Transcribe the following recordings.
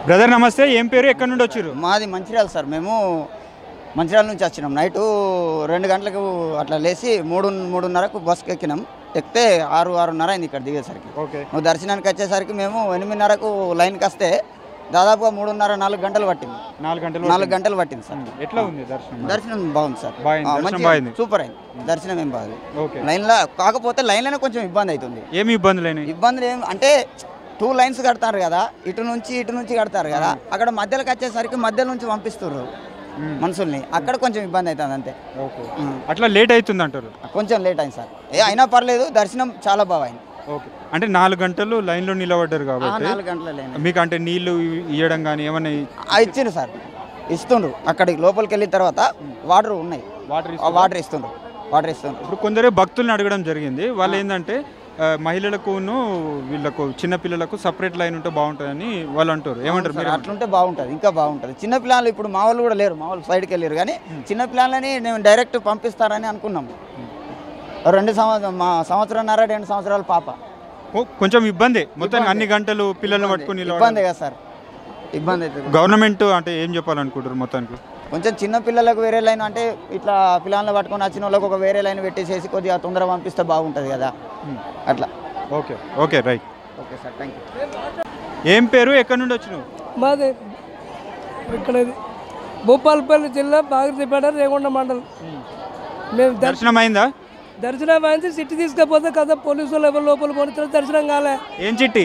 Brother నమస్తే, ఏం పేరు, ఎక్కడి నుండి వచ్చారు? మాది మంచిర్యాల సార్. మేము మంచిర్యాల నుంచి వచ్చినాం. నైటు 2 గంటలకు అట్లా లేచి 3:30కు బస్కి ఎక్కినాం. ఎక్కితే 6:30 అయింది ఇక్కడ దిగేసరికి. నువ్వు దర్శనానికి వచ్చేసరికి మేము 8:30కు లైన్కి వస్తే దాదాపుగా 3:30-4 గంటలు పట్టింది. 4 గంటలు పట్టింది సార్. ఎట్లా ఉంది దర్శనం? దర్శనం బాగుంది సార్, సూపర్ అయింది. దర్శనం ఏం బాగుంది. లైన్లో కాకపోతే లైన్లోనే కొంచెం ఇబ్బంది అవుతుంది. ఏమి ఇబ్బందులు అంటే 2 లైన్స్ కడతారు కదా, ఇటు నుంచి కడతారు కదా, అక్కడ మధ్యలోకి వచ్చేసరికి మధ్యలో నుంచి పంపిస్తున్నారు మనుషుల్ని. అక్కడ కొంచెం ఇబ్బంది అవుతుంది అంతే. అట్లా లేట్ అవుతుంది అంటారు? కొంచెం లేట్ అయింది సార్. అయినా పర్లేదు, దర్శనం చాలా బాగా అయింది. అంటే 4 గంటలు లైన్లో నిలబడ్డారు కాబట్టి 4 గంటల లైన్. మీకు అంటే నీళ్లు ఇవ్వడం కానీ ఏమన్నా ఇచ్చిండ్రు సార్, ఇస్తుండ్రు. అక్కడికి లోపలికి వెళ్ళిన తర్వాత వాటర్ ఉన్నాయి, వాటర్ ఇస్తుండ్రు. ఇప్పుడు కొందరు భక్తులను అడగడం జరిగింది. వాళ్ళు ఏంటంటే మహిళలకు వీళ్ళకు చిన్నపిల్లలకు సపరేట్ లైన్ ఉంటే బాగుంటుందని వాళ్ళు అంటారు. ఏమంటారు మీరు? అట్లుంటే బాగుంటుంది, ఇంకా బాగుంటుంది. చిన్నపిల్లలు ఇప్పుడు మా వాళ్ళు కూడా లేరు, మా వాళ్ళు సైడ్కి వెళ్ళారు. కానీ చిన్నపిల్లలని నేను డైరెక్ట్ పంపిస్తారని అనుకున్నాము. 2 సంవత్సరాల పాప. కొంచెం ఇబ్బంది, మొత్తం అన్ని గంటలు పిల్లల్ని పట్టుకుని ఇబ్బంది కదా సార్, ఇబ్బంది అవుతుంది. గవర్నమెంట్ అంటే ఏం చెప్పాలనుకుంటారు మొత్తానికి? కొంచెం చిన్న పిల్లలకు వేరే లైన్, అంటే ఇట్లా పిల్లల్ని పట్టుకొని వచ్చిన వాళ్ళకి ఒక వేరే లైన్ పెట్టేసేసి కొద్దిగా తొందరగా పంపిస్తే బాగుంటుంది కదా, అట్లా. Okay right. Okay sir, thank you. ఏం పేరు, ఎక్కడి నుండి వచ్చినావు? మాది ఇక్కడ భూపాలపల్లి జిల్లా బాగిరిపేట, రేగొండ మండలం. మేము దర్శనం అయిందా? దర్శనం అయింది. చిట్టి తీసుకపోతే కదా పోలీసులు ఎవరు లోపల పోనీ దర్శనం కాలే. ఏం చిట్టి?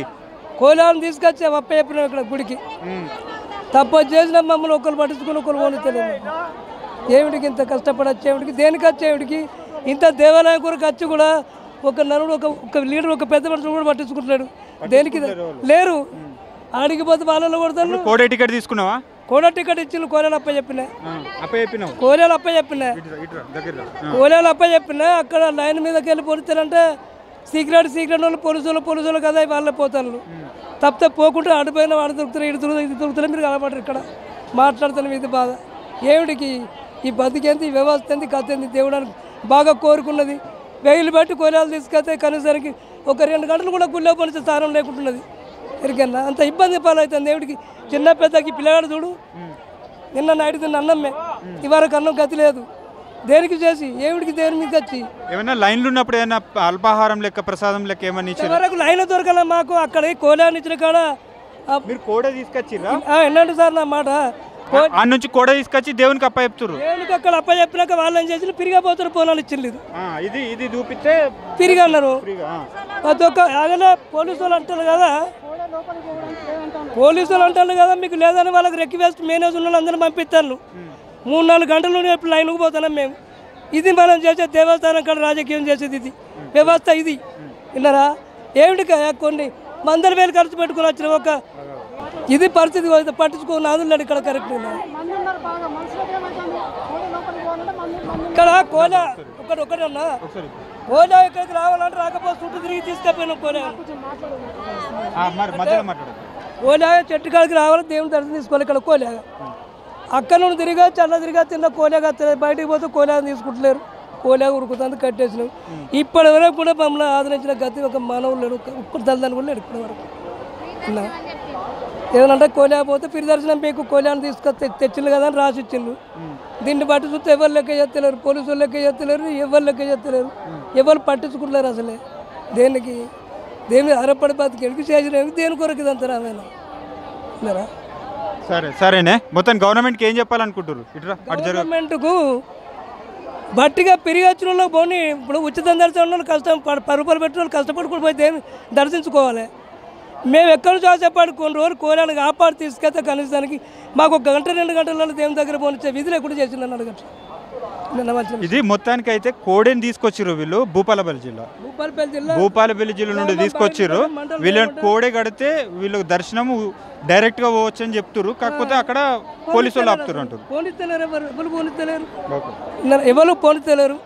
కోలాలను తీసుకొచ్చా అప్ప చెప్పినాం ఇక్కడ గుడికి. తప్పు చేసిన మమ్మల్ని ఒకరు పట్టించుకుని ఒకరు పోనిస్తలేదు. ఏమిటికి ఇంత కష్టపడి వచ్చేవిడికి, దేనికి వచ్చేవిడికి? ఇంత దేవాలయం కొరకు వచ్చి కూడా ఒక నరుడు, ఒక లీడర్, ఒక పెద్ద మనుషులు కూడా పట్టించుకుంటున్నాడు. దేనికి లేరు. ఆడికి పోతే వాళ్ళలో కొడతాను. కోడే టికెట్ తీసుకున్నావా? కోడ టికెట్ ఇచ్చి కోలాలు అప్ప చెప్పినా. కోలాలు అప్ప చెప్పినా. అక్కడ లైన్ మీదకి వెళ్ళి పోతారంటే సీక్రెట్ వాళ్ళు పోలీసులు కదా, వాళ్ళే పోతాను. తప్పితే పోకుంటే అడిపోయిన వాడు దొరుకుతారు, ఇది దొరుకుతారు. మీరు కలపడరు ఇక్కడ మాట్లాడుతాను. ఇది బాధ ఏమిటికి? ఈ బతికేంది, ఈ వ్యవస్థ ఏంది, కథ ఏంది? దేవుడానికి బాగా కోరుకున్నది. వెయిలు పెట్టి కోలాలు తీసుకొస్తే కనీసానికి ఒక 2 గంటలు కూడా గుళ్ళో పనిచే స్థానం లేకుంటున్నది. ఎరికన్నా అంత ఇబ్బంది పాలవుతుంది. దేవుడికి చిన్న పెద్దకి పిల్లగాడు చూడు, నిన్న నైట్ తిన్న అన్నమ్మే, ఇవరకు అన్నం గతి లేదు. దేనికి చేసి ఏమిడికి, దేని మీద వచ్చి ఏమైనా లైన్లు ఉన్నప్పుడు ఏమైనా అల్పాహారం లెక్క, ప్రసాదం లెక్క ఏమన్నా ఇచ్చారు? వరకు లైన్ దొరకలే మాకు. అక్కడ కోలాన్ని ఇచ్చిన కాడ మీరు కోడ తీసుకొచ్చిరా? ఎన్నండి సార్ నా మాట. ఆ నుంచి కోడ తీసుకొచ్చి దేవునికి అప్ప చెప్తారు. దేవునికి అక్కడ అప్ప చెప్పినాక వాళ్ళు ఏం చేసి పిరిగిపోతారు. పోనాలు ఇచ్చింది, ఇది చూపిస్తే పిరిగి అన్నారు. ప్రతి ఒక్క అలాగే పోలీసులు అంటారు కదా, మీకు లేదని వాళ్ళకి రిక్వెస్ట్ మేనేజ్ ఉన్న అందరూ పంపిస్తాను. 3-4 గంటలు ఇప్పుడు లైన్కి పోతున్నాం మేము. ఇది మనం చేసే దేవస్థానం కాడ రాజకీయం చేసేది, ఇది వ్యవస్థ. ఇది విన్నారా? ఏమిటి కొన్ని 100,000 ఖర్చు పెట్టుకుని వచ్చిన ఒక ఇది పరిస్థితి పట్టించుకుని ఆదున్నాడు ఇక్కడ. కరెక్ట్ ఇక్కడ కోలా ఒకటి అన్నా, కోలా ఇక్కడికి రావాలంటే రాకపోతే చుట్టూ తిరిగి తీసుకెళ్ళిపోయినాం. కోలా చెట్టు కాడికి రావాలి, దేవుని దర్శనం తీసుకోవాలి. ఇక్కడ కోలా అక్కడ నుండి తిరిగా తిరిగా తిన్న కోలాగా బయటికి పోతే కోలా తీసుకుంటలేరు. కోలా ఉరుకుతుంది, కట్టేసినాం. ఇప్పటి వరకు కూడా మమ్మల్ని ఆదరించిన గతి ఒక మానవులు లేడు, ఒక్కరు తల్లిదండ్రులు కూడా లేడు ఇప్పటి వరకు. ఏమనంటే కోలా పోతే పిరి దర్శనం మీకు కోలాన్ని తీసుకొచ్చి తెచ్చిండు కదా అని రాసి ఇచ్చిండు. దీన్ని బట్టి చూస్తే ఎవరు లెక్క చేస్తలేరు, పోలీసులు లెక్క చేస్తలేరు, ఎవరు లెక్క చేస్తలేరు, ఎవరు పట్టించుకుంటున్నారు అసలే. దేనికి దేని అరపడి బతికి చేసిన దేని కొరకు ఇదంతా రావేనా? సరేనే. మొత్తం గవర్నమెంట్కి ఏం చెప్పాలనుకుంటారు? గవర్నమెంట్కు బట్టిగా పెరిగి వచ్చిన వాళ్ళు పోనీ, ఇప్పుడు ఉచిత దర్శనం కష్టం 10 రూపాయలు పెట్టిన వాళ్ళు కష్టపడుకుని పోయి దేని దర్శించుకోవాలి. మేము ఎక్కడి నుంచి ఆశపడి కొన్ని రోజులు కోలాన్ని కాపాడు తీసుకెళ్తే కనీసానికి మాకు 1 గంట 2 గంటలలో దేవుని దగ్గర పోనిచ్చే విధులు ఎప్పుడు చేసిందని అడగచ్చు. ఇది మొత్తానికి అయితే కోడెని తీసుకొచ్చిర్రు వీళ్ళు. భూపాలపల్లి జిల్లా నుండి తీసుకొచ్చిర్రు. వీళ్ళని కోడే కడితే వీళ్ళు దర్శనం డైరెక్ట్ గా పోవచ్చు అని చెప్తున్నారు. కాకపోతే అక్కడ పోలీసు వాళ్ళు ఆపుతారు అంటారు. పోనిస్తలేరు, ఎవరు పోనిస్తలేరు.